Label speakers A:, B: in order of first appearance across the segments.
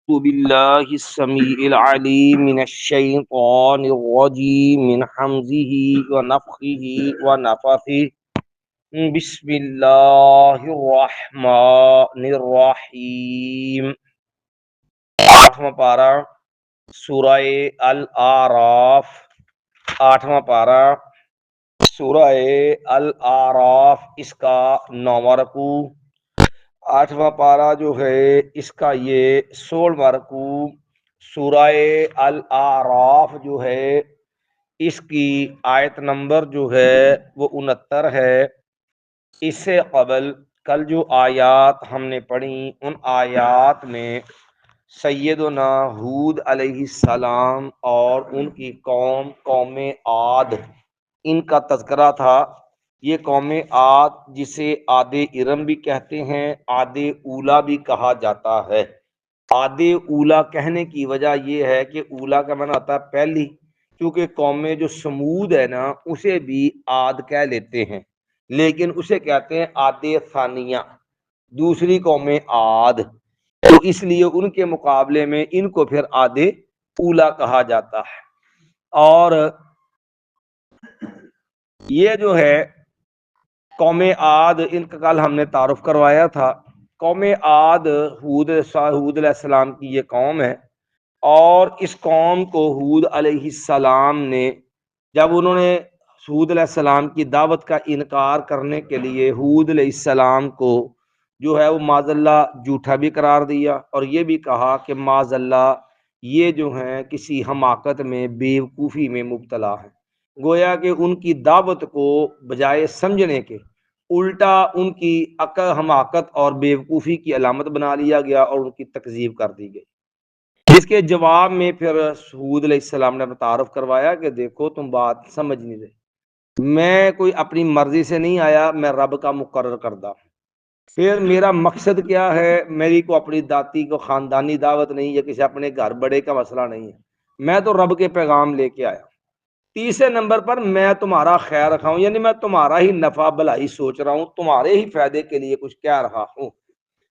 A: أعوذ بالله السميع العليم من الشيطان الرجيم من حمزه ونفخه ونفثه بسم الله الرحمن الرحیم۔ آٹھواں پارہ سورہ الاعراف، آٹھواں پارہ سورہ الاعراف، اس کا 9واں رکوع۔ آٹھواں پارہ جو ہے اس کا یہ 16واں رکوع۔ سورہ الاعراف جو ہے اس کی آیت نمبر جو ہے وہ 69 ہے۔ اس سے قبل کل جو آیات ہم نے پڑھی ان آیات میں سیدنا ہود علیہ السلام اور ان کی قوم عاد، ان کا تذکرہ تھا۔ یہ قوم عاد جسے عاد ارم بھی کہتے ہیں، عاد اولا بھی کہا جاتا ہے۔ عاد اولا کہنے کی وجہ یہ ہے کہ اولا کا معنی ہوتا ہے پہلی، کیونکہ قوم جو سمود ہے نا اسے بھی عاد کہہ لیتے ہیں، لیکن اسے کہتے ہیں عاد ثانیہ، دوسری قوم عاد، تو اس لیے ان کے مقابلے میں ان کو پھر عاد اولا کہا جاتا ہے۔ اور یہ جو ہے قوم عاد، ان کا کل ہم نے تعارف کروایا تھا۔ قوم عاد ہود علیہ السلام کی یہ قوم ہے، اور اس قوم کو ہود علیہ السلام نے جب انہوں نے ہود علیہ السلام کی دعوت کا انکار کرنے کے لیے ہود علیہ السلام کو جو ہے وہ معاذ اللہ جھوٹا بھی قرار دیا، اور یہ بھی کہا کہ معاذ اللہ یہ جو ہیں کسی حماقت میں، بیوقوفی میں مبتلا ہیں۔ گویا کہ ان کی دعوت کو بجائے سمجھنے کے الٹا ان کی عقل، حماقت اور بیوقوفی کی علامت بنا لیا گیا اور ان کی تکذیب کر دی گئی۔ اس کے جواب میں پھر ہود علیہ السلام نے تعارف کروایا کہ دیکھو تم بات سمجھ نہیں رہے، میں کوئی اپنی مرضی سے نہیں آیا، میں رب کا مقرر کردہ ہوں۔ پھر میرا مقصد کیا ہے؟ میری کو اپنی ذاتی کو خاندانی دعوت نہیں، یا کسی اپنے گھر بڑے کا مسئلہ نہیں ہے، میں تو رب کے پیغام لے کے آیا۔ تیسرے نمبر پر میں تمہارا خیر رکھا ہوں، یعنی میں تمہارا ہی نفع بھلائی سوچ رہا ہوں، تمہارے ہی فائدے کے لیے کچھ کہہ رہا ہوں،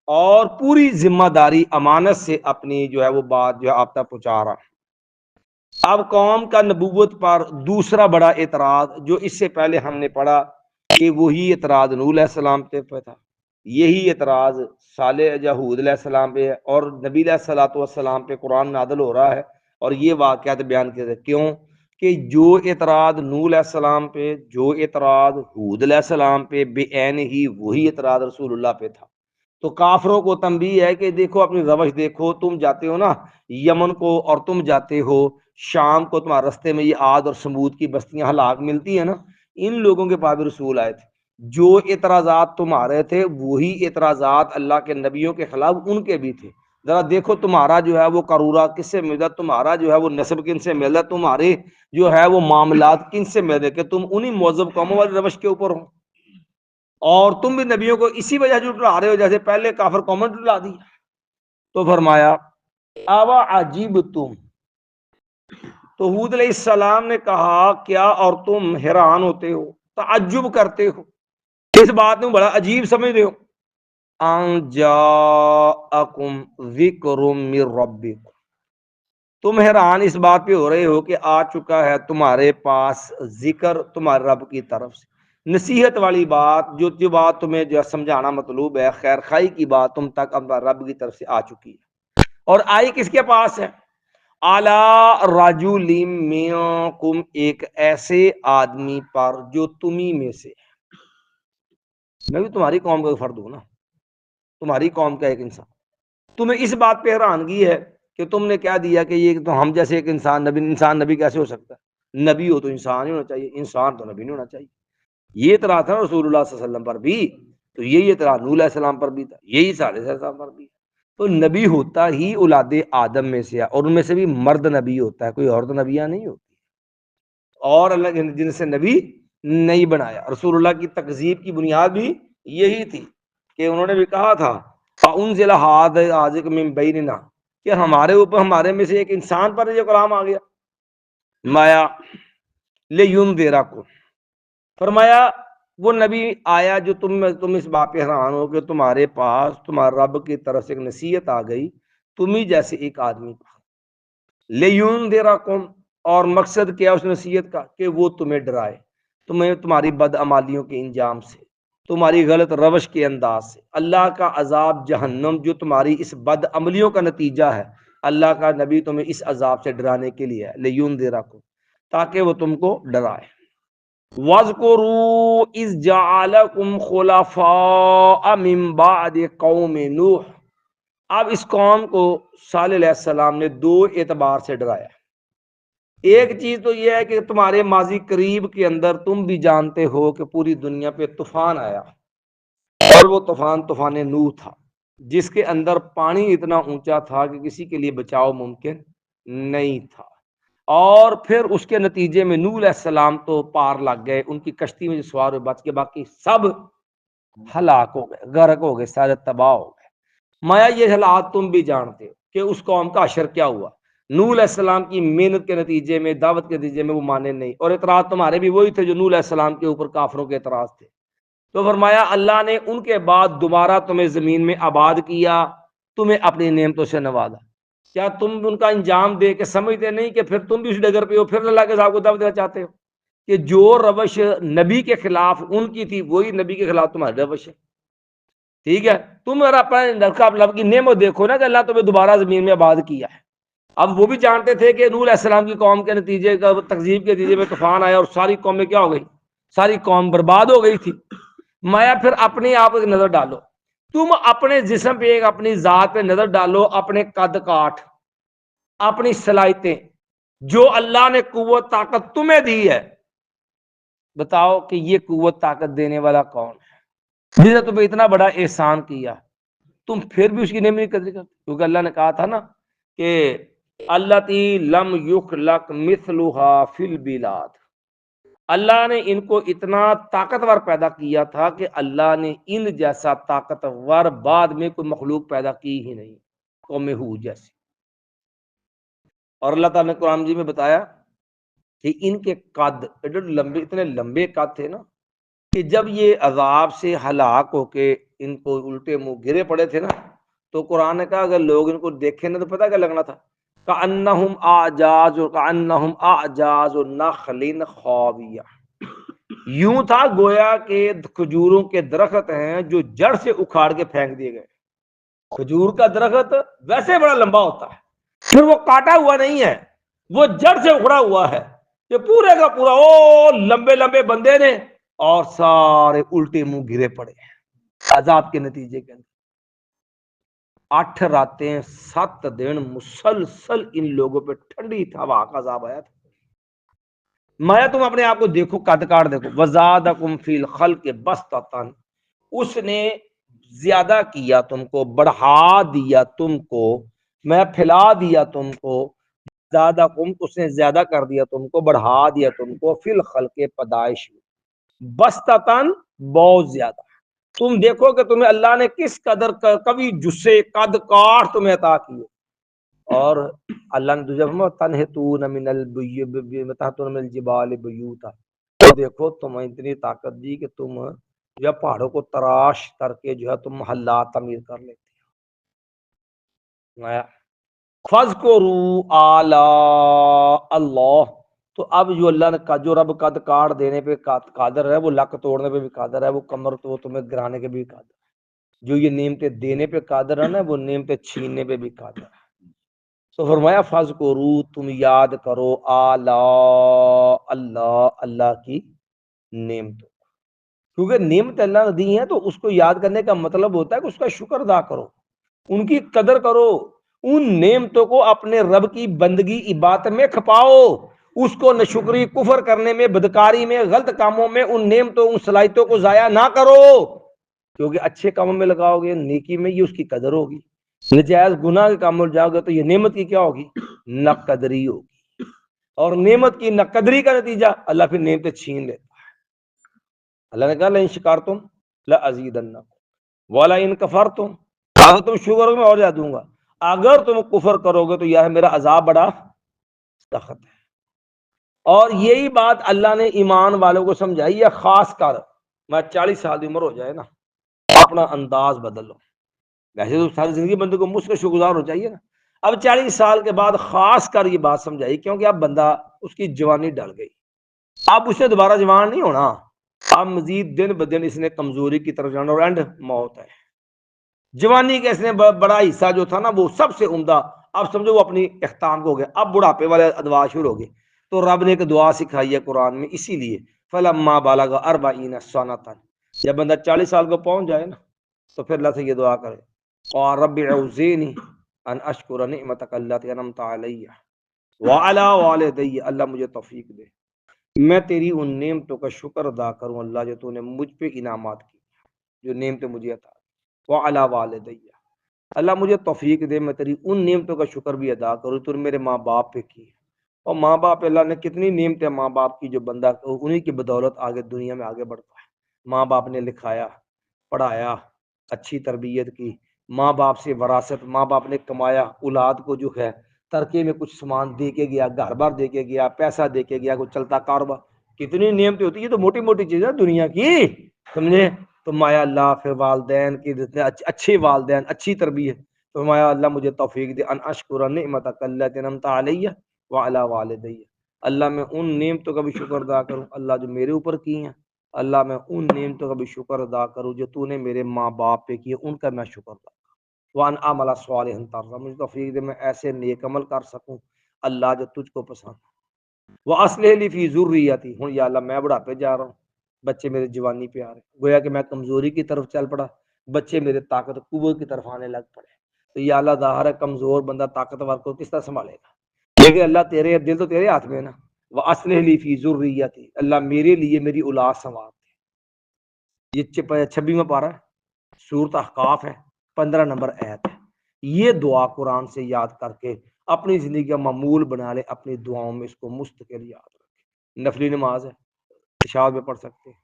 A: اور پوری ذمہ داری امانت سے اپنی جو ہے وہ بات جو ہے آپ تک پہنچا رہا ہوں۔ اب قوم کا نبوت پر دوسرا بڑا اعتراض جو اس سے پہلے ہم نے پڑھا کہ وہی اعتراض نوح علیہ السلام پہ تھا، یہی اعتراض صالح ہود علیہ السلام پہ ہے، اور نبی علیہ الصلوۃ والسلام پہ قرآن نازل ہو رہا ہے، اور یہ واقعات بیان کیے تھے۔ کیوں کہ جو اعتراض نوح علیہ السلام پہ، جو اعتراض ہود علیہ السلام پہ، بے عین ہی وہی اعتراض رسول اللہ پہ تھا۔ تو کافروں کو تنبیہ ہے کہ دیکھو اپنی روش دیکھو، تم جاتے ہو نا یمن کو اور تم جاتے ہو شام کو، تمہارے رستے میں یہ عاد اور سمود کی بستیاں ہلاک ملتی ہیں نا، ان لوگوں کے پاس بھی رسول آئے تھے۔ جو اعتراضات تمہارے تھے وہی اعتراضات اللہ کے نبیوں کے خلاف ان کے بھی تھے۔ ذرا دیکھو تمہارا جو ہے وہ قرورہ کس سے ملتا، تمہارا جو ہے وہ نسب کن سے ملتا، تمہارے جو ہے وہ معاملات کن سے ملتے، کہ تم انہی معذب قوموں والی روش کے اوپر ہو، اور تم بھی نبیوں کو اسی وجہ سے جھٹلا رہے ہو جیسے پہلے کافر قوموں نے جھٹلا دیا۔ تو فرمایا اوا عجیب تم، تو ہود علیہ السلام نے کہا کیا اور تم حیران ہوتے ہو، تعجب کرتے ہو، اس بات میں بڑا عجیب سمجھتے ہو، ان جاءکم ذکر من ربکم، تم حیران اس بات پہ ہو رہے ہو کہ آ چکا ہے تمہارے پاس ذکر تمہارے رب کی طرف سے، نصیحت والی بات، جو بات تمہیں جو سمجھانا مطلوب ہے، خیر خائی کی بات تم تک اب رب کی طرف سے آ چکی ہے۔ اور آئی کس کے پاس ہے؟ اعلی رجل منکم، ایک ایسے آدمی پر جو تمہیں میں سے ہے، میں بھی تمہاری قوم کا فرد ہوں نا، تمہاری قوم کا ایک انسان، تمہیں اس بات پہ حیرانگی ہے کہ تم نے کیا دیا کہ یہ تو ہم جیسے ایک انسان نبی کیسے ہو سکتا ہے؟ نبی ہو تو انسان ہی ہونا چاہیے، انسان تو نبی نہیں ہونا چاہیے۔ یہ اعتراض تھا رسول اللہ صلی اللہ علیہ وسلم پر بھی، تو یہی اعتراض نوح علیہ السلام پر بھی تھا، یہی صالح علیہ السلام پر بھی۔ تو نبی ہوتا ہی اولاد آدم میں سے ہے، اور ان میں سے بھی مرد نبی ہوتا ہے، کوئی عورت نبیہ نہیں ہوتی، اور اللہ جن سے نبی نہیں بنایا۔ رسول اللہ کی تکذیب کی بنیاد بھی یہی تھی کہ انہوں نے بھی کہا تھا فَأُنزِلَ هَٰذَا مِن بَيْنِنَا، کہ ہمارے اوپر، ہمارے میں سے ایک انسان پر یہ کلام آ گیا، مایا لِيُنذِرَكُمْ، فرمایا وہ نبی آیا جو تم اس بات پہ حیران ہو کہ تمہارے پاس تمہارے رب کی طرف سے ایک نصیحت آ گئی تم ہی جیسے ایک آدمی کو، لیونذرکم، اور مقصد کیا اس نصیحت کا کہ وہ تمہیں ڈرائے، تمہیں تمہاری بد عمالیوں کے انجام سے، تمہاری غلط روش کے انداز سے، اللہ کا عذاب جہنم جو تمہاری اس بد عملیوں کا نتیجہ ہے، اللہ کا نبی تمہیں اس عذاب سے ڈرانے کے لیے ہے، لیونذرکم، تاکہ وہ تم کو ڈرائے۔ وَاذْكُرُوا إِذْ جَعَلَكُمْ خُلَفَاءَ مِن بَعْدِ قَوْمِ نوح، اب اس قوم کو صالح علیہ السلام نے دو اعتبار سے ڈرایا۔ ایک چیز تو یہ ہے کہ تمہارے ماضی قریب کے اندر تم بھی جانتے ہو کہ پوری دنیا پہ طوفان آیا، اور وہ طوفان نوح تھا، جس کے اندر پانی اتنا اونچا تھا کہ کسی کے لیے بچاؤ ممکن نہیں تھا، اور پھر اس کے نتیجے میں نوح علیہ السلام تو پار لگ گئے، ان کی کشتی میں جو سوار ہوئے بچ کے باقی سب ہلاک ہو گئے، غرق ہو گئے، سارے تباہ ہو گئے۔ مایا یہ حالات تم بھی جانتے ہو کہ اس قوم کا حشر کیا ہوا، نوح علیہ السلام کی محنت کے نتیجے میں، دعوت کے نتیجے میں وہ مانے نہیں، اور اعتراض تمہارے بھی وہی تھے جو نوح علیہ السلام کے اوپر کافروں کے اعتراض تھے۔ تو فرمایا اللہ نے ان کے بعد دوبارہ تمہیں زمین میں آباد کیا، تمہیں اپنی نعمتوں سے نوازا۔ کیا تم ان کا انجام دے کے سمجھتے نہیں کہ پھر تم بھی اس ڈگر پہ ہو، پھر اللہ کے صاحب کو دعوت دینا چاہتے ہو کہ جو روش نبی کے خلاف ان کی تھی وہی نبی کے خلاف تمہاری روش ہے؟ ٹھیک ہے، تم اگر اپنا رب کی نعمت دیکھو نا کہ اللہ تمہیں دوبارہ زمین میں آباد کیا ہے۔ اب وہ بھی جانتے تھے کہ نوح علیہ السلام کی قوم کے نتیجے کا تکذیب کے نتیجے میں طوفان آیا اور ساری قوم میں کیا ہو گئی، ساری قوم برباد ہو گئی تھی۔ مایا پھر اپنے آپ ایک نظر ڈالو، تم اپنے جسم پہ، اپنی ذات پہ نظر ڈالو، اپنے قد کاٹ، اپنی صلاحیتیں، جو اللہ نے قوت طاقت تمہیں دی ہے، بتاؤ کہ یہ قوت طاقت دینے والا کون ہے جس نے تمہیں اتنا بڑا احسان کیا، تم پھر بھی اس کی نعمت کی قدر کرتے؟ کیونکہ اللہ نے کہا تھا نا کہ اللاتی لم یخلق مثلها فی البلاد، اللہ نے ان کو اتنا طاقتور پیدا کیا تھا کہ اللہ نے ان جیسا طاقتور بعد میں کوئی مخلوق پیدا کی ہی نہیں، قوم ہود جیسی۔ اور اللہ تعالیٰ نے قرآن جی میں بتایا کہ ان کے قد لمبے، اتنے لمبے قد تھے نا کہ جب یہ عذاب سے ہلاک ہو کے ان کو الٹے منہ گرے پڑے تھے نا، تو قرآن نے کہا اگر لوگ ان کو دیکھیں نا تو پتہ کیا لگنا تھا، کأنہم اعجاز نخل خاویہ، یوں تھا گویا کہ کھجوروں کے درخت ہیں جو جڑ سے اکھاڑ کے پھینک دیے گئے۔ کھجور کا درخت ویسے بڑا لمبا ہوتا ہے، پھر وہ کاٹا ہوا نہیں ہے، وہ جڑ سے اکھڑا ہوا ہے، کہ پورے کا پورا او لمبے لمبے بندے نے اور سارے الٹے منہ گرے پڑے ہیں عذاب کے نتیجے کے اندر۔ 8 راتیں 7 دن مسلسل ان لوگوں پہ ٹھنڈی ہوا کا عذاب آیا تھا۔ میں تم اپنے آپ کو دیکھو، قد کاٹ دیکھو، وزادکم فی الخلق بسطۃ، اس نے زیادہ کیا تم کو، بڑھا دیا تم کو، میں پھیلا دیا تم کو، زادکم اس نے زیادہ کر دیا تم کو، بڑھا دیا تم کو، فی الخلق پیدائش میں، بسطۃ بہت زیادہ۔ تم دیکھو کہ تمہیں اللہ نے کس قدر کبھی جسے قد کاٹ تمہیں عطا کیے، اور اللہ نے تجھے تنحتون من الجبال بیوتا، تو دیکھو تمہیں اتنی طاقت دی کہ تم جو پہاڑوں کو تراش کر کے جو ہے تم محلات تعمیر کر لیتے ہو۔ فَاذْكُرُوا آلاء اللہ، تو اب جو اللہ نے جو رب قد کاٹ دینے پہ قادر ہے، وہ لک توڑنے پہ بھی قادر ہے، وہ کمر تو وہ تمہیں گرانے کے بھی قادر ہے، جو یہ نعمتیں دینے پہ قادر ہے نا، وہ نعمتیں چھیننے پہ بھی قادر ہے۔ تو فرمایا فَاذْكُرُوا، تم یاد کرو، آلاء اللہ، اللہ کی نعمتوں، کیونکہ نعمت اللہ نے دی ہیں تو اس کو یاد کرنے کا مطلب ہوتا ہے کہ اس کا شکر ادا کرو، ان کی قدر کرو، ان نعمتوں کو اپنے رب کی بندگی عبادت میں کھپاؤ، اس کو نشکری، کفر کرنے میں، بدکاری میں، غلط کاموں میں ان نعمتوں، ان صلاحیتوں کو ضائع نہ کرو، کیونکہ اچھے کاموں میں لگاؤ گے، نیکی میں، یہ اس کی قدر ہوگی، نجائز گناہ کے کام میں جاؤ گے تو یہ نعمت کی کیا ہوگی، نہ قدری ہوگی، اور نعمت کی نہ قدری کا نتیجہ اللہ پھر نعمتیں چھین لیتا ہے۔ اللہ نے کہا لئن شکرتم لازیدنکم ولئن کفرتم، اگر تم شکر کرو میں اور زیادہ دوں گا، اگر تم کفر کرو گے تو یہ میرا عذاب بڑا سخت ہے۔ اور یہی بات اللہ نے ایمان والوں کو سمجھائی ہے، خاص کر میں 40 سال کی عمر ہو جائے نا، اپنا انداز بدل لو، ویسے تو ساری زندگی بندے کو مجھ کا شکر گزار ہو چاہیے نا. اب 40 سال کے بعد خاص کر یہ بات سمجھائی کیونکہ اب بندہ اس کی جوانی ڈل گئی, اب اسے دوبارہ جوان نہیں ہونا, اب مزید دن بدن اس نے کمزوری کی طرف جانا اور اینڈ موت ہے. جوانی کا اس نے بڑا حصہ جو تھا نا وہ سب سے عمدہ, اب سمجھو وہ اپنی اختتام کو ہو گیا, اب بڑھاپے والے ادوار شروع ہو گئے. تو رب نے ایک دعا سکھائی ہے قرآن میں, اسی لیے فلما بالغ 40 سنۃ, جب بندہ 40 سال کو پہنچ جائے نا تو پھر اللہ سے یہ دعا کرے, اور رب اوزینی ان اشکر نعمتک التی انعمت علی وعلی والدی, اللہ مجھے توفیق دے میں تیری ان نعمتوں کا شکر ادا کروں اللہ جو تو نے مجھ پہ انعامات کی, جو نعمتیں مجھے عطا وعلی والدی, اللہ مجھے توفیق دے میں تیری ان نعمتوں کا شکر بھی ادا کروں تو نے میرے ماں باپ پہ کی. اور ماں باپ, اللہ نے کتنی نعمتیں ماں باپ کی جو بندہ انہی کی بدولت آگے دنیا میں آگے بڑھتا ہے. ماں باپ نے لکھایا, پڑھایا, اچھی تربیت کی, ماں باپ سے وراثت, ماں باپ نے کمایا, اولاد کو جو ہے ترکے میں کچھ سامان دے کے گیا, گھر بار دے کے گیا, پیسہ دے کے گیا, کچھ چلتا کاروبار, کتنی نعمتیں ہوتی ہے. تو موٹی موٹی چیزیں دنیا کی سمجھے, تو مایا اللہ پھر والدین کی اچھے والدین, اچھی تربیت, تو مایا اللہ مجھے توفیق دے ان اشکر نعمتک التی انعمت علی وعلی والدی, اللہ میں ان نعمتوں کا بھی شکر ادا کروں اللہ جو میرے اوپر کی ہیں, اللہ میں ان نعمتوں کا بھی شکر ادا کروں جو تو نے میرے ماں باپ پہ کیے, ان کا میں شکر ادا کروں. وان اعمل صالحا ترضى, مجھے توفیق دے میں ایسے نیک عمل کر سکوں اللہ جو تجھ کو پسند. واصلح لی فی ذریتی, ہوں یا اللہ میں بڑھاپے جا رہا ہوں, بچے میرے جوانی پہ آ رہے, گویا کہ میں کمزوری کی طرف چل پڑا, بچے میرے طاقت قوت کی طرف آنے لگ پڑے. تو یا اللہ ظاہر ہے کمزور بندہ طاقتور کو کس طرح سنبھالے گا, لیکن اللہ تیرے دل تو تیرے ہاتھ میں ہے نا. واصلح لی فی ذریتی, اللہ میرے لیے میری اولاد سنوار دے. یہ 26واں پارہ ہے, سورۃ احقاف ہے, 15 نمبر آیت ہے. یہ دعا قرآن سے یاد کر کے اپنی زندگی کا معمول بنا لے, اپنی دعاؤں میں اس کو مستقل یاد رکھے. نفلی نماز ہے, عشاء میں پڑھ سکتے ہیں,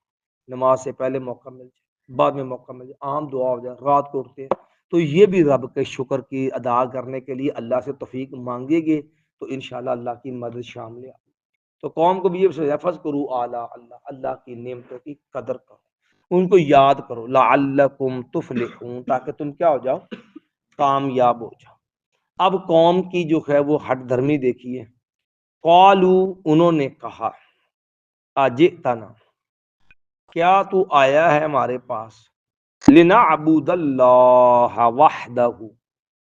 A: نماز سے پہلے موقع مل جائے, بعد میں موقع مل جائے, عام دعا ہو جائے, رات کو اٹھتے ہیں تو یہ بھی رب کے شکر کی ادا کرنے کے لیے اللہ سے توفیق مانگے گے تو انشاءاللہ اللہ کی مدد شامل ہے. تو قوم کو بھی یہ حفظ کرو اعلیٰ اللہ, اللہ کی نعمتوں کی قدر کرو, ان کو یاد کرو, لعلکم تفلحون, تاکہ تم کیا ہو جاؤ, کامیاب ہو جاؤ. اب قوم کی جو ہے وہ ہٹ دھرمی دیکھیے, قالو انہوں نے کہا, اجئتنا کیا تو آیا ہے ہمارے پاس, لنعبد اللہ وحدہ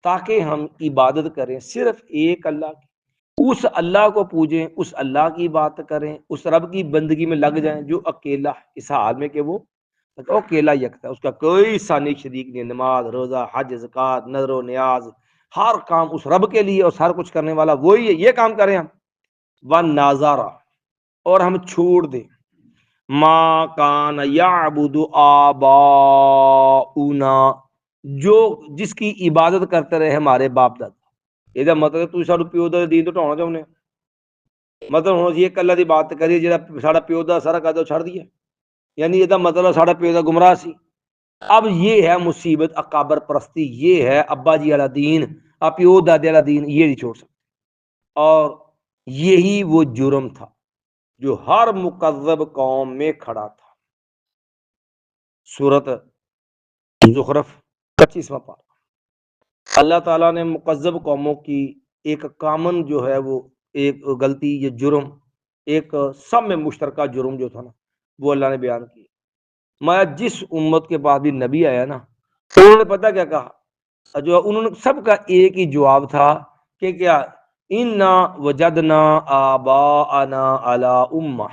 A: تاکہ ہم عبادت کریں صرف ایک اللہ کی, اس اللہ کو پوجیں, اس اللہ کی بات کریں, اس رب کی بندگی میں لگ جائیں جو اکیلا, اس حال میں کہ وہ اکیلا یکتا ہے, اس کا کوئی ثانی شریک نہیں. نماز, روزہ, حج, زکوٰۃ, نذر و نیاز, ہر کام اس رب کے لیے, اور سر کچھ کرنے والا وہی ہے, یہ کام کریں ہم. ونازارا, اور ہم چھوڑ دیں, ما کان یعبد آباؤنا, جو جس کی عبادت کرتے رہے ہمارے باپ دادا. یہ مطلب تو ساڈو پیو دا دین تو ٹھانا چاہنے, مطلب ہوں یہ اللہ دی بات کریے جا ساڈا پیو دا سارا کادو چھڑ دیا, یعنی یہ مطلب ساڈا پیو دا گمراہ سی. اب یہ ہے مصیبت اکابر پرستی, یہ ہے ابا جی والا دین, پیو دادے والا دین یہ نہیں چھوڑ سکتے. اور یہی وہ جرم تھا جو ہر مکذب قوم میں کھڑا تھا. سورۃ زخرف 25واں پارہ. اللہ تعالیٰ نے مکذب قوموں کی ایک کامن جو ہے وہ ایک غلطی, یہ جرم, ایک سب میں مشترکہ جرم جو تھا نا وہ اللہ نے بیان کیا. میں جس امت کے بعد بھی نبی آیا نا, انہوں نے پتہ کیا کہا, جو انہوں نے سب کا ایک ہی جواب تھا کہ کیا, انا وجدنا آباءنا علی امہ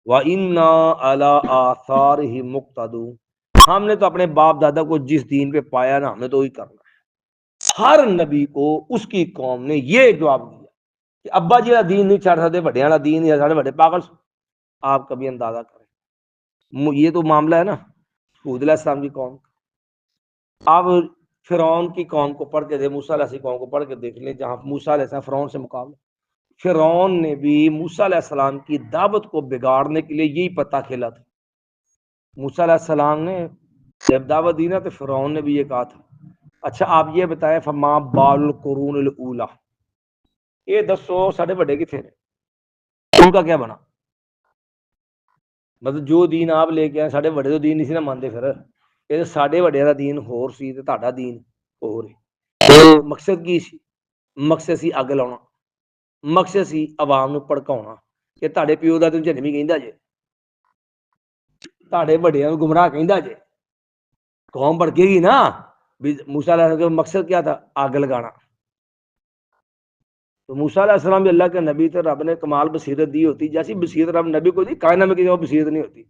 A: وَإِنَّا عَلَىٰ آثَارِهِمْ مُقْتَدُونَ, ہم نے تو اپنے باپ دادا کو جس دین پہ پایا نا, ہم نے تو وہی کرنا ہے. ہر نبی کو اس کی قوم نے یہ جواب دیا کہ ابا جی کا دین نہیں چھڑ سکتے, بڑے والا دین یا سارے بڑے پاگل. آپ کبھی اندازہ کریں, یہ تو معاملہ ہے نا ہود علیہ السلام کی قوم کا. آپ فرعون کی قوم کو پڑھ کے دے, موسیٰ علیہ السلام کی قوم کو پڑھ کے دیکھ لیں, جہاں موسیٰ علیہ السلام فرعون سے مقابلہ. فرعون نے بھی موسیٰ علیہ السلام کی دعوت کو بگاڑنے کے لیے یہی پتہ کھیلا تھا. موسیٰ علیہ السلام نے جب دعوت دی نا تو فرعون نے بھی یہ کہا تھا, اچھا آپ یہ بتائیں فما بال القرون الاولی, یہ دسو ساڈے بڑے کتنے نے, ان کا کیا بنا. مطلب جو دین آپ لے کے آئے ساڈے بڑے تو دین نہیں سی نہ مانتے, پھر یہ ساڈے بڑے کا دین ہور سی تے تہاڈا دین ہو رہی مقصد کی سی مقصد سی اگ لاؤنا مقصد سی عوام نو ਭੜਕਾਉਣਾ کہ ਤੁਹਾਡੇ پیو ਦਾ ਤੁਸੀਂ ਜਨਮੀ ਕਹਿੰਦਾ ਜੇ ਤੁਹਾਡੇ ਵੱਡਿਆਂ ਨੂੰ ਗੁੰਮਰਾਹ ਕਹਿੰਦਾ ਜੇ قوم بڑھ گئی نا موسیٰ علیہ السلام کا مقصد کیا تھا آگ لگانا تو موسیٰ علیہ السلام بھی اللہ کے نبی تھے رب نے کمال بصیرت دی ہوتی جیسی بصیرت رب نبی کو دی کائنات میں کسی کو بصیرت نہیں ہوتی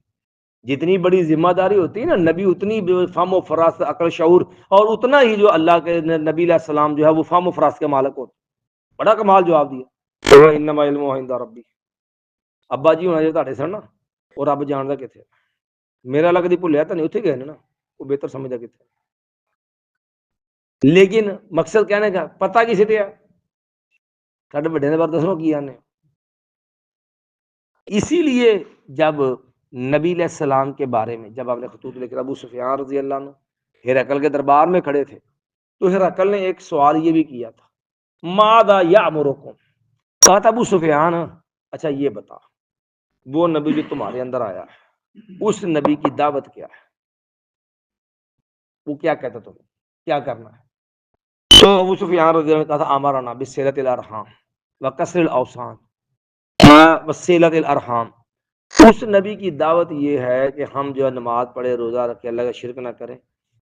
A: جتنی بڑی ذمہ داری ہوتی ہے نا نبی اتنی فہم و فراست عقل شعور اور اتنا ہی جو اللہ کے نبی علیہ السلام جو ہے وہ فہم و فراست کے مالک ہوتے بڑا کمال جواب دیا انما علم عند ربی ابا جی ہونا جو تہاڈے سن نا اور رب جاندا کتنے میرا اللہ کدی بھولیا تو نہیں اتنے گئے نا وہ بہتر سمجھدا کتنے لیکن مقصد کہنے کا پتہ کسی تے ہے ساڈے بڑے نے بار دسو کی آنے اسی لیے جب نبی علیہ السلام کے بارے میں جب آپ نے خطوط لکھ ابو سفیان رضی اللہ عنہ ہرقل کے دربار میں کھڑے تھے تو ہرقل نے ایک سوال یہ بھی کیا تھا ماذا یامرکم کہا تھا ابو سفیان اچھا یہ بتا وہ نبی جو تمہارے اندر آیا اس نبی کی دعوت کیا ہے وہ کیا کہتا تمہیں کیا کرنا ہے تو ابو سفیان رضی اللہ عنہ کہا تھا امرنا بصلۃ الارحام وکسر الاوثان وصلۃ الارحام اس نبی کی دعوت یہ ہے کہ ہم جو نماز پڑھے روزہ رکھے اللہ کا شرک نہ کریں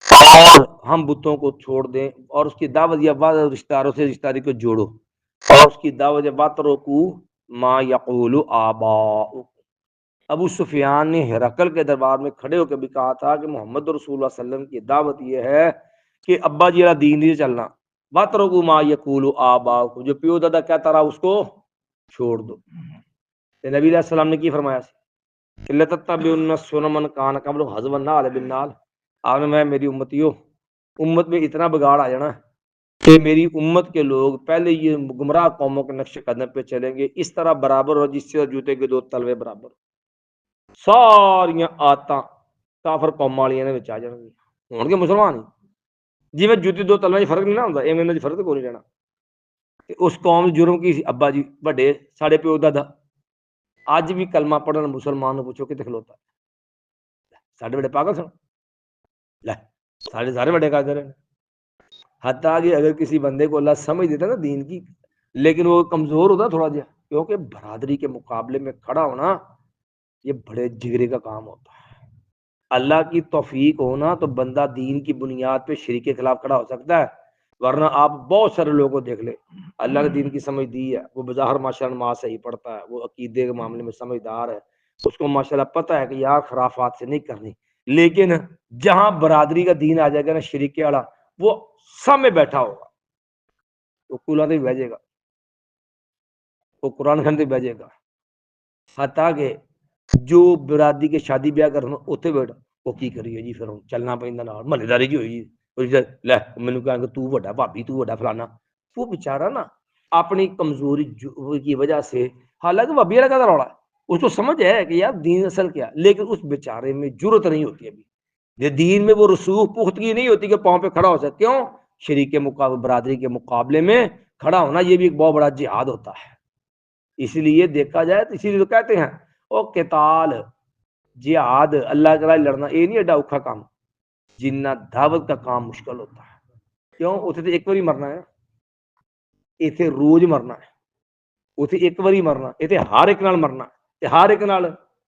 A: اور ہم بتوں کو چھوڑ دیں اور اس کی دعوت یہ بعد رشتہ داروں سے رشتہ داری کو جوڑو اور اس کی دعوت واترکو ما یقول آباؤکم ابو سفیان نے ہرقل کے دربار میں کھڑے ہو کے بھی کہا تھا کہ محمد رسول اللہ صلی اللہ علیہ وسلم کی دعوت یہ ہے کہ ابا جی والا دین نہیں چلنا واترکو ما یقول آباؤکم جو پیو دادا کہتا رہا اس کو چھوڑ دو نبی علیہ السلام نے کی فرمایا لتتبعن سنن من کان قبلکم حذو النعل بالنعل آپ نے میں میری امتیوں امت میں اتنا بگاڑ آ جانا کہ میری امت کے لوگ پہلے یہ گمراہ قوموں کے نقش قدم پہ چلیں گے اس طرح برابر ہو جس سے جوتے کے دو تلوے برابر ساریاں آتاں کافر قوم والیاں نے آ جان گی ہون گے مسلمان جی میں جوتی دو تلوے فرق نہیں نہ ہوتا اے میں فرق کوئی نہیں رہنا اس قوم جرم کی ابا جی بڑے ساڑے پیو دادا اج بھی کلمہ پڑھن مسلمان پوچھو کتنے کھلوتا ہے ساڈے بڑے پاگل سن لے ساڈے سارے بڑے قادر ہیں حتیٰ کہ اگر کسی بندے کو اللہ سمجھ دیتا نا دین کی لیکن وہ کمزور ہوتا تھوڑا جہا کیونکہ برادری کے مقابلے میں کھڑا ہونا یہ بڑے جگرے کا کام ہوتا ہے اللہ کی توفیق ہونا تو بندہ دین کی بنیاد پہ شریک کے خلاف کھڑا ہو سکتا ہے ورنہ آپ بہت سارے لوگوں کو دیکھ لیں اللہ نے دین کی سمجھ دی ہے وہ بظاہر ماشاءاللہ نماز صحیح پڑھتا ہے وہ عقیدے کے معاملے میں سمجھدار ہے اس کو ماشاءاللہ پتہ ہے کہ یار خرافات سے نہیں کرنی لیکن جہاں برادری کا دین آ جائے گا نا شریک والا وہ سب میں بیٹھا ہوگا وہ کولوں سے بھیجے گا وہ قرآن خان سے بھیجے گا حتیٰ کہ جو برادری کے شادی بیاہ کرنا اتنے بیٹھا وہ کی کریے جی پھر چلنا پہ محلے داری کی ہوئی لے مینوں کہ تو بڑا بھابی تو بڑا فلانا وہ بیچارہ نا اپنی کمزوری کی وجہ سے حالانکہ بھابی والا کا روڑا اس کو سمجھ ہے کہ یار دین اصل کیا لیکن اس بیچارے میں جرت نہیں ہوتی ابھی یہ دین میں وہ رسوخ پختگی نہیں ہوتی کہ پاؤں پہ کھڑا ہو سکے کیوں شریک کے مقابلے برادری کے مقابلے میں کھڑا ہونا یہ بھی ایک بہت بڑا جہاد ہوتا ہے اسی لیے دیکھا جائے تو اسی لیے تو کہتے ہیں او قتال جہاد اللہ کے راہ لڑنا یہ نہیں ایڈا اوکھا کام جنہ دعوت کا کام مشکل ہوتا ہے کیوں اتنے تو ایک بار مرنا ہے اتنے روز مرنا ہے اتنے ایک بار مرنا اتنے ہر ایک نال مرنا ہے ہر ایک نال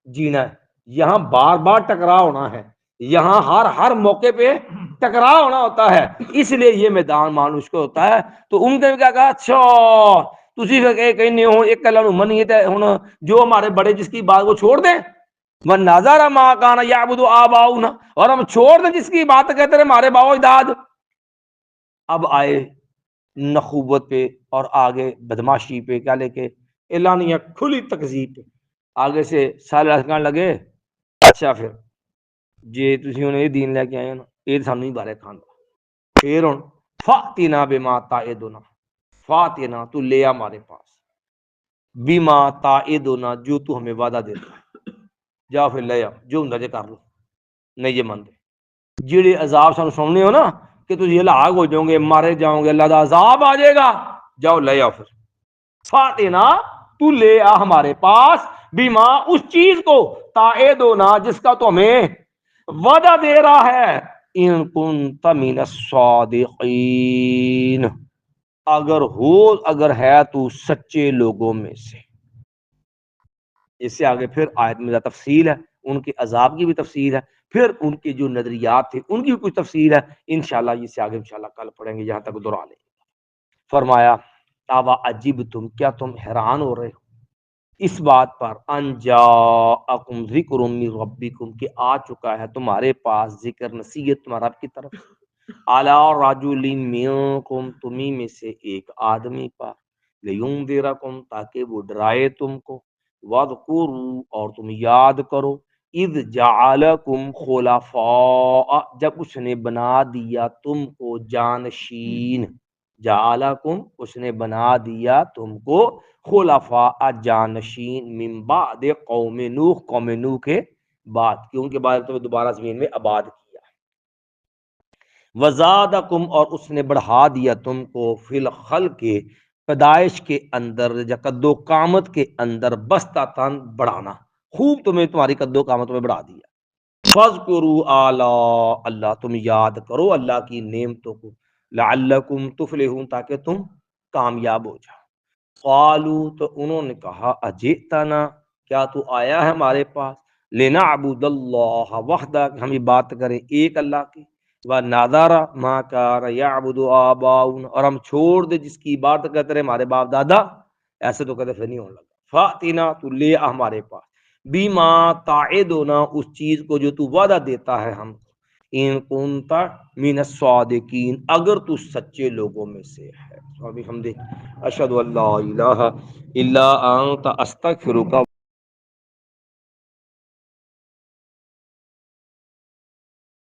A: جینا ہے یہاں بار بار ٹکرا ہونا ہے یہاں ہر موقع پہ ٹکرا ہونا ہوتا ہے اس لیے یہ میدان مانوش کو ہوتا ہے تو ان نے کیا کہا اچھا تسی کہنے ہو ایک اللہ منی ہوں جو ہمارے بڑے جس کی بات وہ چھوڑ دیں وہ نظر ماں کانا یعبد آباؤنا اور ہم چھوڑ دیں جس کی بات کہتے ہیں ہمارے باؤ اجداد اب آئے نخوت پہ اور آگے بدماشی پہ کیا لے کے اعلانیہ کھلی تکذیب پہ آگے سے سارے کہنے لگے اچھا پھر جی تسی ہن یہ دین لے کے آئے ہو نا یہ سانو ہی بارے کھانا پھر ہن فاتنا بما تعدنا فاتنا تو لے آ ہمارے پاس بما تعدنا جو تو ہمیں وعدہ دیتا ہے جا پھر لے آ جو ہوندا جے کر لو نہیں یہ مانتے جڑے عذاب سانو سننے ہو نا کہ تسی ہلاک ہو جاؤ گے مارے جاؤ گے اللہ دا عذاب آ جائے گا جاؤ لے آ پھر فاتنا تو لے آ ہمارے پاس بما اس چیز کو تعدنا جس کا تو ہمیں وعدہ دے رہا ہے ان کنت من الصادقین، اگر ہے تو سچے لوگوں میں سے۔ اس سے آگے پھر آیت میں تفصیل ہے، ان کے عذاب کی بھی تفصیل ہے، پھر ان کے جو نظریات تھے ان کی بھی کچھ تفصیل ہے، انشاءاللہ اس سے آگے انشاءاللہ کل پڑھیں گے، یہاں تک دہرا لیں۔ فرمایا آوا عجیب تم، کیا تم حیران ہو رہے ہو اس بات پر، ان جاءکم ذکر من ربکم، کہ آ چکا ہے تمہارے پاس ذکر نصیحت تمہارا رب کی طرف، علی رجل منکم، تمہیں میں سے ایک آدمی پر، لینذرکم، تاکہ وہ ڈرائے تم کو، واذکروا، اور تم یاد کرو، اذ جعلکم خلفاء، جب اس نے بنا دیا تم کو جانشین، جعلکم، اس نے بنا دیا تم کو خلفاء جانشین، من بعد قوم نوح، قوم نوح کے بعد، کیوں کے بعد تمہیں دوبارہ زمین میں آباد کیا، وزادکم، اور اس نے بڑھا دیا تم کو فی الخلق، پیدائش کے اندر یا قد و قامت کے اندر، بسطتاً، بڑھانا، خوب تمہیں تمہاری قد و قامت میں بڑھا دیا، فاذکروا آلاء اللہ، تم یاد کرو اللہ کی نعمتوں کو، لعلکم تفلحون، تاکہ تم کامیاب ہو جاؤ۔ قالوا، تو انہوں نے کہا، اجئتنا، کیا تو آیا ہے ہمارے پاس، لنعبد اللہ وحدہ، کہ ہم عبادت کریں ایک اللہ کی، ونذر ما کان یعبد آباؤنا، اور ہم چھوڑ دے جس کی عبادت کرتے رہے ہمارے باپ دادا، ایسے تو کہتے پھر نہیں ہونے لگا، فاتنا، تو لے آ ہمارے پاس، بیما تعدنا، اس چیز کو جو تو وعدہ دیتا ہے ہم کو، ان کنت من الصادقین، اگر تو سچے لوگوں میں سے ہے۔ ابھی ہم دیکھ اشہد ان لا الہ الا انت استغفرک